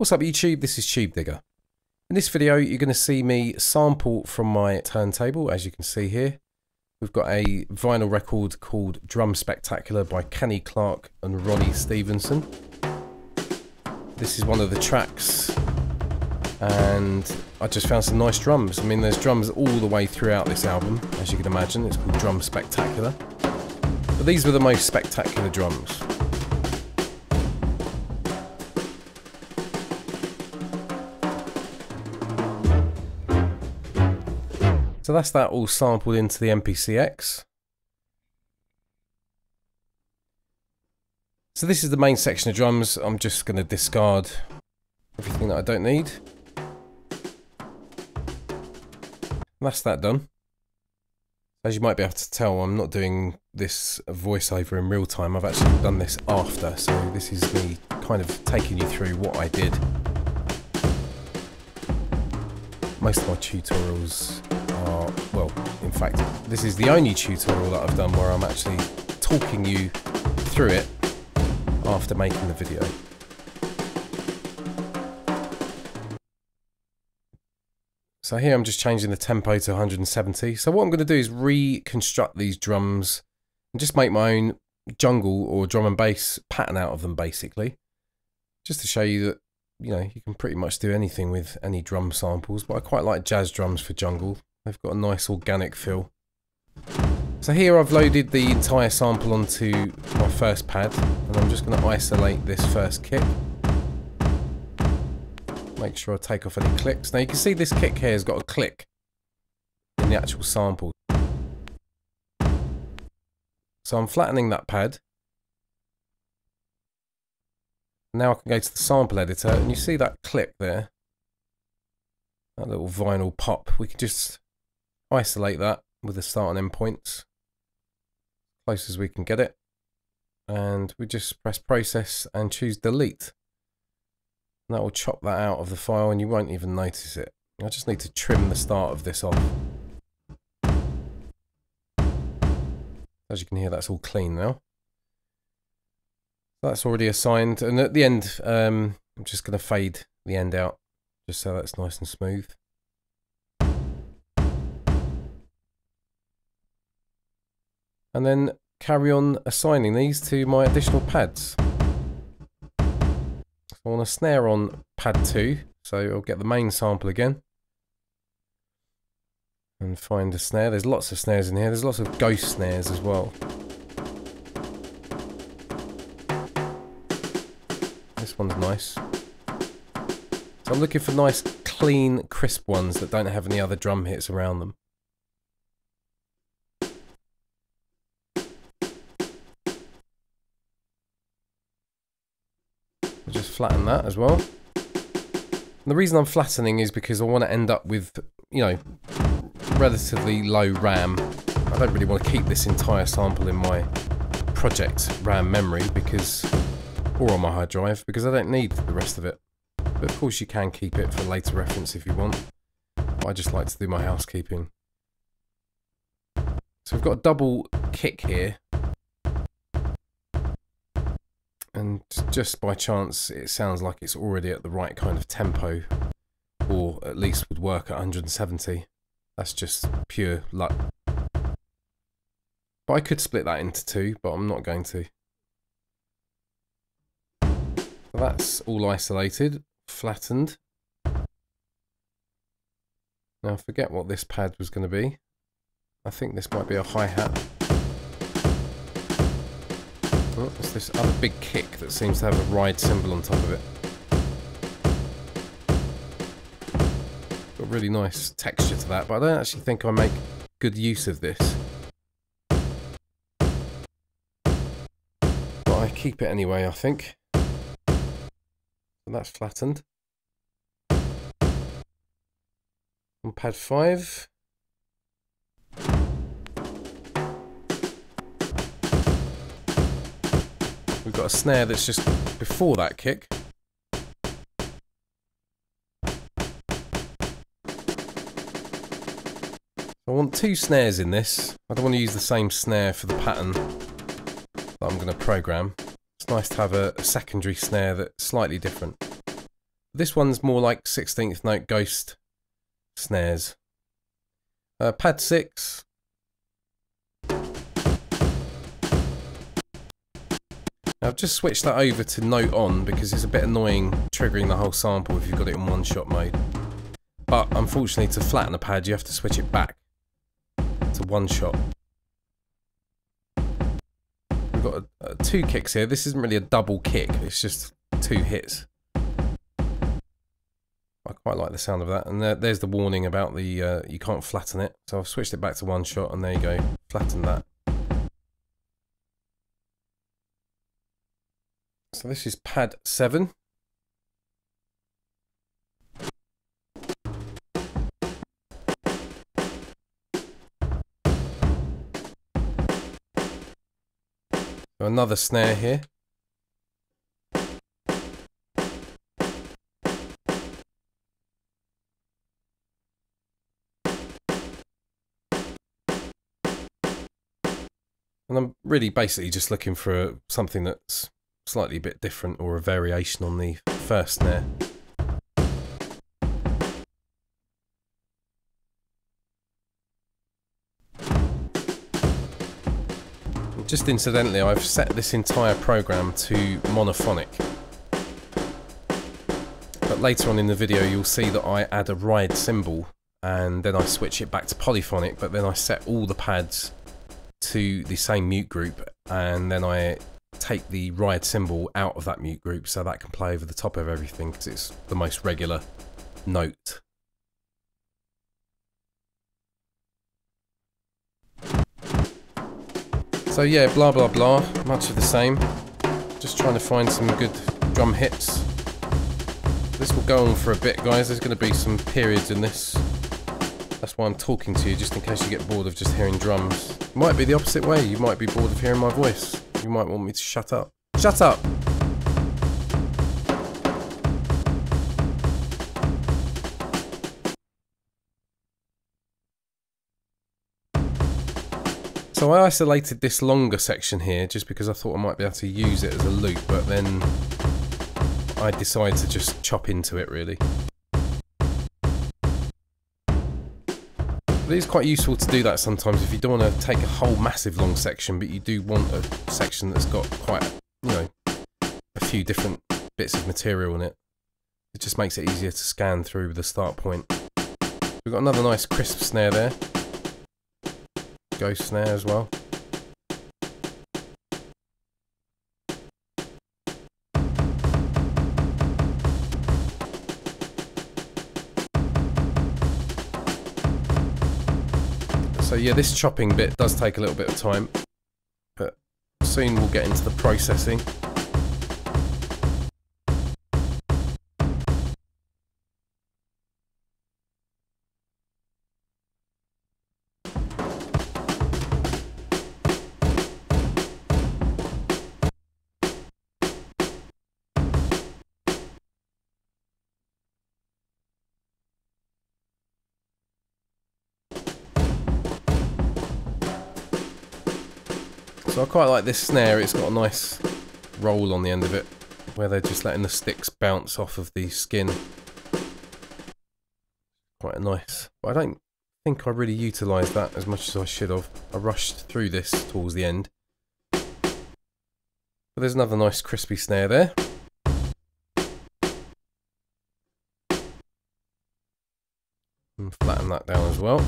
What's up YouTube, this is Tubedigga. In this video you're going to see me sample from my turntable. As you can see here, we've got a vinyl record called Drum Spectacular by Kenny Clark and Ronnie Stevenson. This is one of the tracks and I just found some nice drums. I mean, there's drums all the way throughout this album, as you can imagine. It's called Drum Spectacular. But these were the most spectacular drums. So that's that all sampled into the MPCX. So this is the main section of drums. I'm just going to discard everything that I don't need. That's that done. As you might be able to tell, I'm not doing this voiceover in real time. I've actually done this after, so this is me kind of taking you through what I did. Most of my tutorials are, well, in fact, this is the only tutorial that I've done where I'm actually talking you through it after making the video. So here I'm just changing the tempo to 170. So what I'm going to do is reconstruct these drums and just make my own jungle or drum and bass pattern out of them, basically. Just to show you that, you know, you can pretty much do anything with any drum samples, but I quite like jazz drums for jungle. They've got a nice organic feel. So here I've loaded the entire sample onto my first pad, and I'm just going to isolate this first kick. Make sure I take off any clicks. Now you can see this kick here has got a click in the actual sample. So I'm flattening that pad. Now I can go to the sample editor and you see that click there. That little vinyl pop. We can just isolate that with the start and end points. Close as we can get it. And we just press process and choose delete. And that will chop that out of the file and you won't even notice it. I just need to trim the start of this off. As you can hear, that's all clean now. That's already assigned, and at the end I'm just going to fade the end out just so that's nice and smooth. And then carry on assigning these to my additional pads. I want a snare on pad 2, so I'll get the main sample again and find a snare. There's lots of snares in here. There's lots of ghost snares as well. This one's nice. So I'm looking for nice, clean, crisp ones that don't have any other drum hits around them. I'll just flatten that as well. And the reason I'm flattening is because I want to end up with, you know, relatively low RAM. I don't really want to keep this entire sample in my project RAM memory because, or on my hard drive, because I don't need the rest of it. But of course you can keep it for later reference if you want. But I just like to do my housekeeping. So we've got a double kick here. And just by chance it sounds like it's already at the right kind of tempo, or at least would work at 170. That's just pure luck. But I could split that into two, but I'm not going to. That's all isolated, flattened. Now forget what this pad was going to be. I think this might be a hi-hat. Oh, it's this other big kick that seems to have a ride cymbal on top of it. Got really nice texture to that, but I don't actually think I make good use of this. But I keep it anyway, I think. And that's flattened. On pad 5. We've got a snare that's just before that kick. I want two snares in this. I don't want to use the same snare for the pattern that I'm going to program. It's nice to have a secondary snare that's slightly different. This one's more like 16th note ghost snares. Pad 6. Now I've just switched that over to note on because it's a bit annoying triggering the whole sample if you've got it in one shot mode. But unfortunately, to flatten a pad you have to switch it back to one shot. We've got two kicks here. This isn't really a double kick, it's just two hits. I quite like the sound of that. And there's the warning about the you can't flatten it. So I've switched it back to one shot and there you go, flatten that. So this is pad 7. So another snare here. And I'm really basically just looking for something that's slightly a bit different or a variation on the first snare. Just incidentally, I've set this entire program to monophonic. But later on in the video you'll see that I add a ride cymbal and then I switch it back to polyphonic, but then I set all the pads to the same mute group and then I take the ride cymbal out of that mute group so that can play over the top of everything because it's the most regular note. So yeah, blah blah blah, much of the same. Just trying to find some good drum hits. This will go on for a bit, guys. There's going to be some periods in this. That's why I'm talking to you, just in case you get bored of just hearing drums. It might be the opposite way. You might be bored of hearing my voice. You might want me to shut up. Shut up! So I isolated this longer section here just because I thought I might be able to use it as a loop, but then I decided to just chop into it really. But it is quite useful to do that sometimes if you don't want to take a whole massive long section, but you do want a section that's got quite, you know, a few different bits of material in it. It just makes it easier to scan through the start point. We've got another nice crisp snare there. Ghost snare as well. So yeah, this chopping bit does take a little bit of time, but soon we'll get into the processing. So I quite like this snare. It's got a nice roll on the end of it, where they're just letting the sticks bounce off of the skin. Quite nice. But I don't think I really utilised that as much as I should have. I rushed through this towards the end. But there's another nice crispy snare there. And flatten that down as well.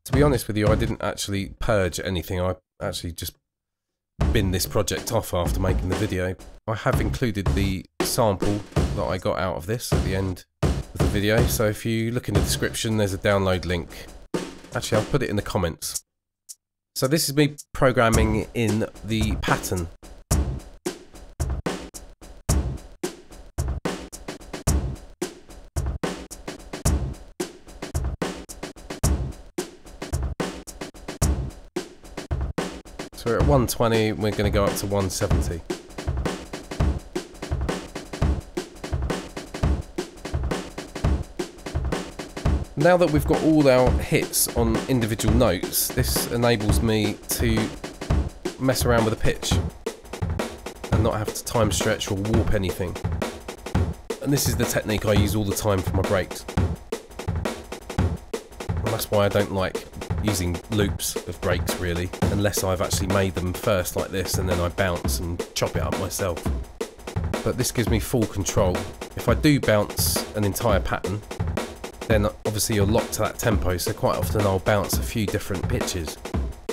To be honest with you, I didn't actually purge anything. I actually just binned this project off after making the video. I have included the sample that I got out of this at the end of the video. So if you look in the description, there's a download link. Actually, I'll put it in the comments. So this is me programming in the pattern. So we're at 120, we're going to go up to 170. Now that we've got all our hits on individual notes, this enables me to mess around with the pitch. and not have to time stretch or warp anything. And this is the technique I use all the time for my brakes. And that's why I don't like using loops of brakes really, unless I've actually made them first like this and then I bounce and chop it up myself. But this gives me full control. If I do bounce an entire pattern, then obviously you're locked to that tempo, so quite often I'll bounce a few different pitches.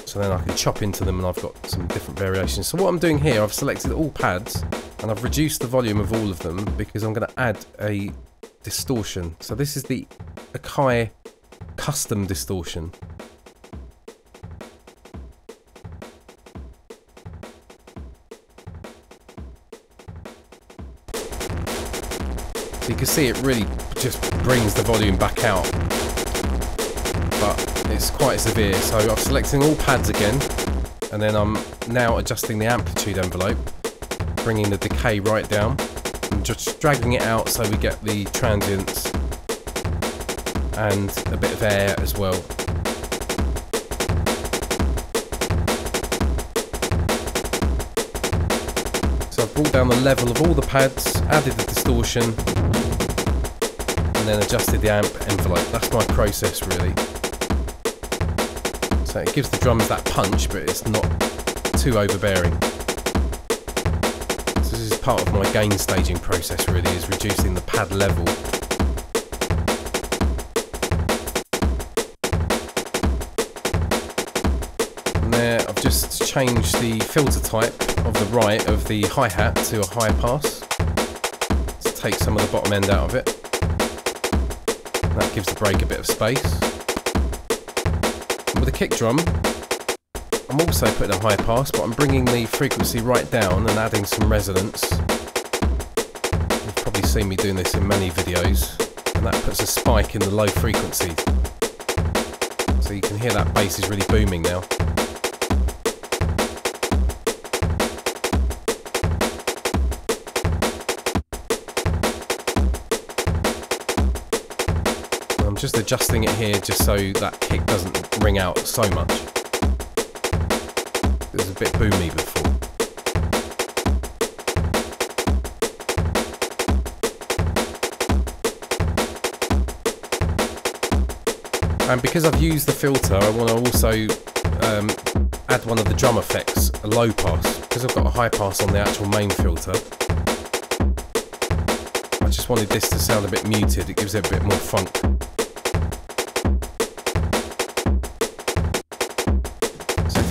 So then I can chop into them and I've got some different variations. So what I'm doing here, I've selected all pads and I've reduced the volume of all of them because I'm going to add a distortion. So this is the Akai custom distortion. So you can see it really just brings the volume back out, but it's quite severe. So I'm selecting all pads again, and then I'm now adjusting the amplitude envelope, bringing the decay right down, and just dragging it out so we get the transients and a bit of air as well. So I've brought down the level of all the pads, added the distortion, and then adjusted the amp envelope. That's my process really. So it gives the drums that punch, but it's not too overbearing. So this is part of my gain staging process really, is reducing the pad level. And there I've just changed the filter type of the right of the hi-hat to a high pass. To take some of the bottom end out of it. That gives the break a bit of space. And with the kick drum, I'm also putting a high pass, but I'm bringing the frequency right down and adding some resonance. You've probably seen me doing this in many videos, and that puts a spike in the low frequency. So you can hear that bass is really booming now. Just adjusting it here just so that kick doesn't ring out so much. It was a bit boomy before. And because I've used the filter, I want to also add one of the drum effects, a low pass. Because I've got a high pass on the actual main filter, I just wanted this to sound a bit muted. It gives it a bit more funk.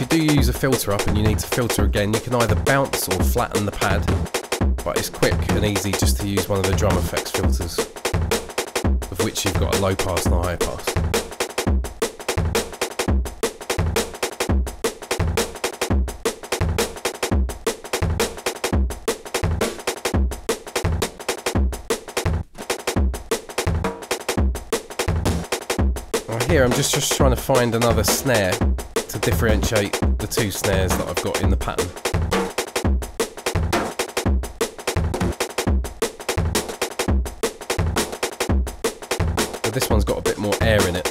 If you do use a filter up and you need to filter again, you can either bounce or flatten the pad, but it's quick and easy just to use one of the drum effects filters, of which you've got a low pass and a high pass. Here I'm just trying to find another snare to differentiate the two snares that I've got in the pattern. So this one's got a bit more air in it.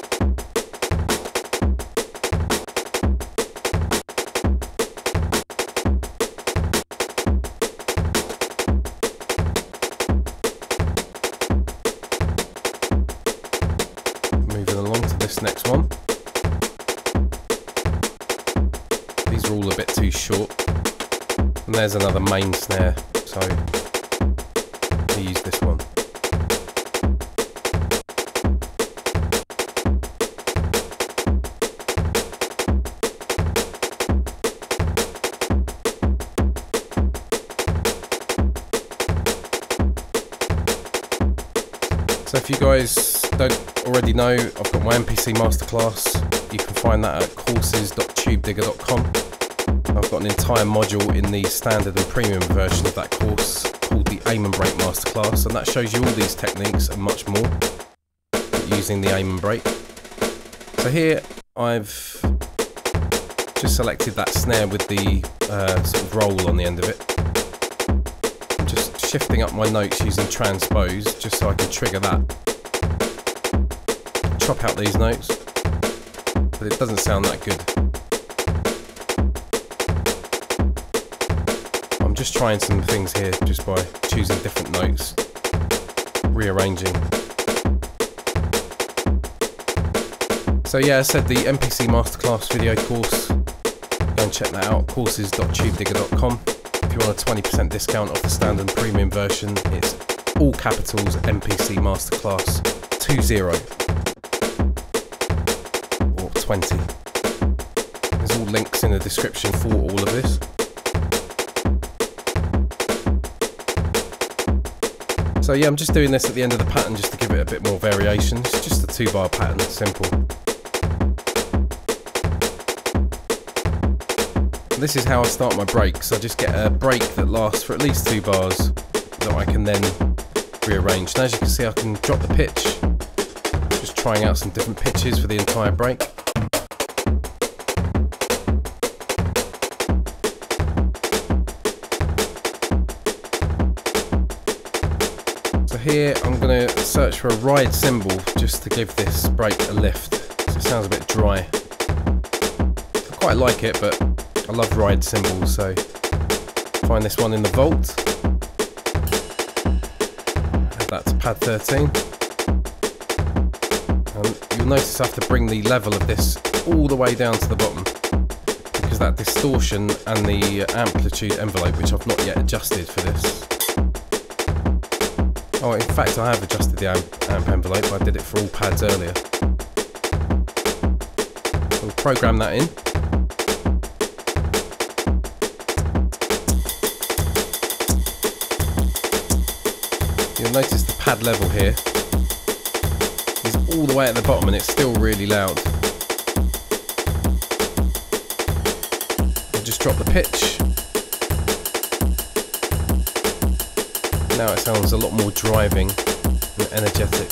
Moving along to this next one. These are all a bit too short. And there's another main snare, so I'll use this one. So if you guys don't already know, I've got my MPC Masterclass. You can find that at courses.tubedigga.com. I've got an entire module in the standard and premium version of that course called the Aim and Brake Masterclass, and that shows you all these techniques and much more using the aim and brake. So here I've just selected that snare with the sort of roll on the end of it. I'm just shifting up my notes using transpose just so I can trigger that. Chop out these notes, but it doesn't sound that good. I'm just trying some things here just by choosing different notes, rearranging. So yeah, I said the MPC Masterclass video course, go and check that out, courses.tubedigga.com. If you want a 20% discount off the standard and premium version, it's all capitals MPC Masterclass 20 or 20. There's all links in the description for all of this. So yeah, I'm just doing this at the end of the pattern just to give it a bit more variation. It's just a 2-bar pattern, simple. This is how I start my breaks. I just get a break that lasts for at least 2 bars that I can then rearrange. And as you can see, I can drop the pitch. Just trying out some different pitches for the entire break. Here I'm going to search for a ride cymbal just to give this break a lift. So it sounds a bit dry. I quite like it, but I love ride cymbals, so find this one in the vault. Add that to pad 13. And you'll notice I have to bring the level of this all the way down to the bottom, because that distortion and the amplitude envelope, which I've not yet adjusted for this. Oh, in fact I have adjusted the amp envelope, I did it for all pads earlier. We'll program that in. You'll notice the pad level here is all the way at the bottom and it's still really loud. I'll just drop the pitch. Now it sounds a lot more driving and energetic.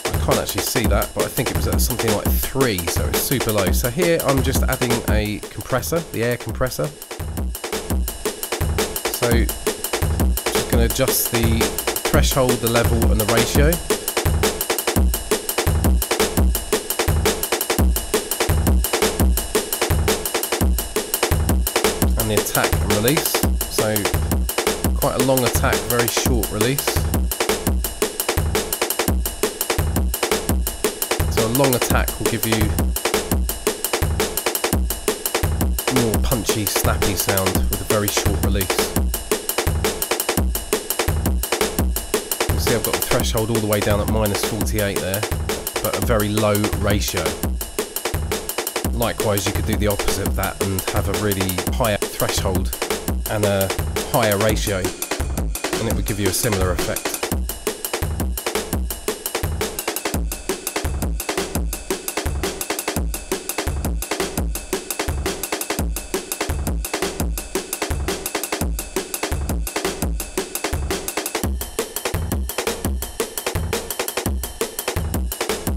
I can't actually see that, but I think it was at something like 3, so it's super low. So here I'm just adding a compressor, the air compressor. So just going to adjust the threshold, the level and the ratio. The attack and release, so quite a long attack, very short release. So a long attack will give you more punchy, snappy sound with a very short release. You see I've got the threshold all the way down at -48 there, but a very low ratio. Likewise, you could do the opposite of that and have a really higher threshold and a higher ratio, and it would give you a similar effect.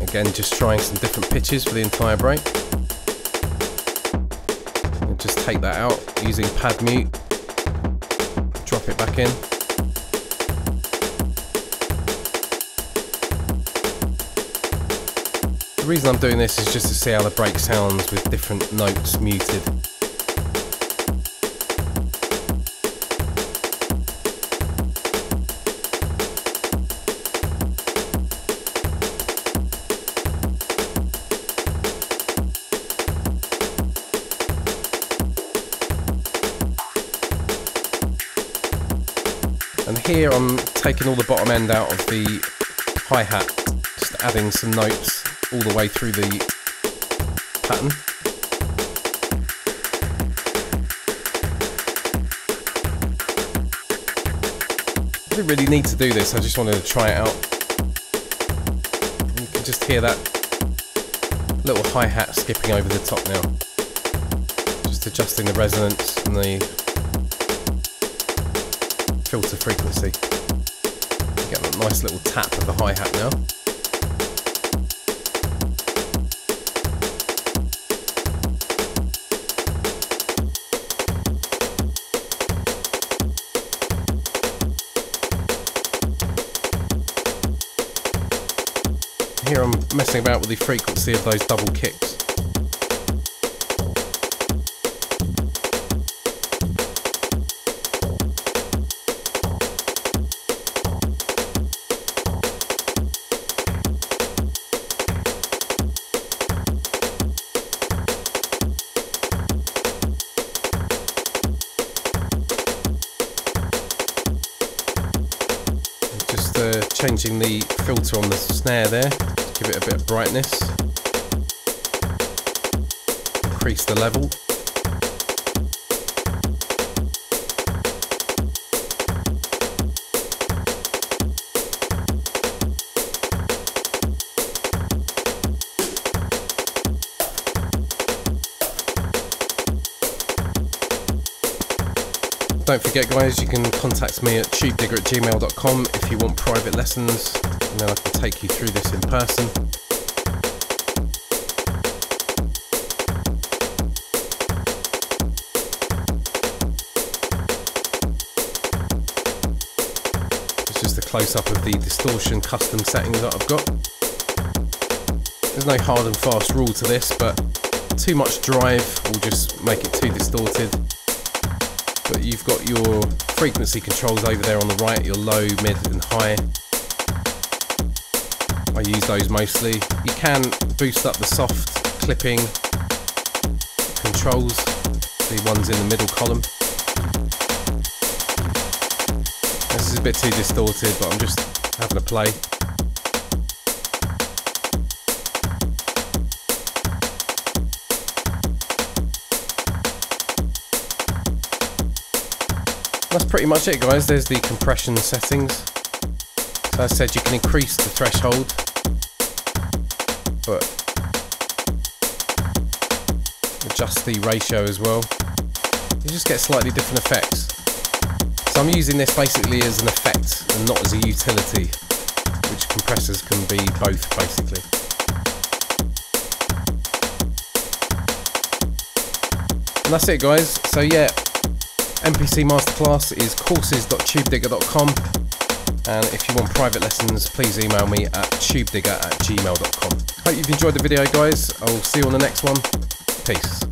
Again, just trying some different pitches for the entire break. Just take that out using pad mute, drop it back in. The reason I'm doing this is just to see how the break sounds with different notes muted. And here I'm taking all the bottom end out of the hi-hat, just adding some notes all the way through the pattern. I didn't really need to do this, I just wanted to try it out. And you can just hear that little hi-hat skipping over the top now. Just adjusting the resonance and the filter frequency. Get that nice little tap of the hi-hat now. Here I'm messing about with the frequency of those double kicks. changing the filter on the snare there, give it a bit of brightness, increase the level. Don't forget guys, you can contact me at tubedigga@gmail.com if you want private lessons, and then I can take you through this in person. It's just a close-up of the distortion custom settings that I've got. There's no hard and fast rule to this, but too much drive will just make it too distorted. But you've got your frequency controls over there on the right, your low, mid and high. I use those mostly. You can boost up the soft clipping controls, the ones in the middle column. This is a bit too distorted, but I'm just having a play. That's pretty much it guys, there's the compression settings. So as I said, you can increase the threshold, but adjust the ratio as well. You just get slightly different effects. So I'm using this basically as an effect and not as a utility, which compressors can be both basically. And that's it guys, so yeah. MPC Masterclass is courses.tubedigga.com, and if you want private lessons please email me at tubedigga@gmail.com. Hope you've enjoyed the video guys, I'll see you on the next one. Peace.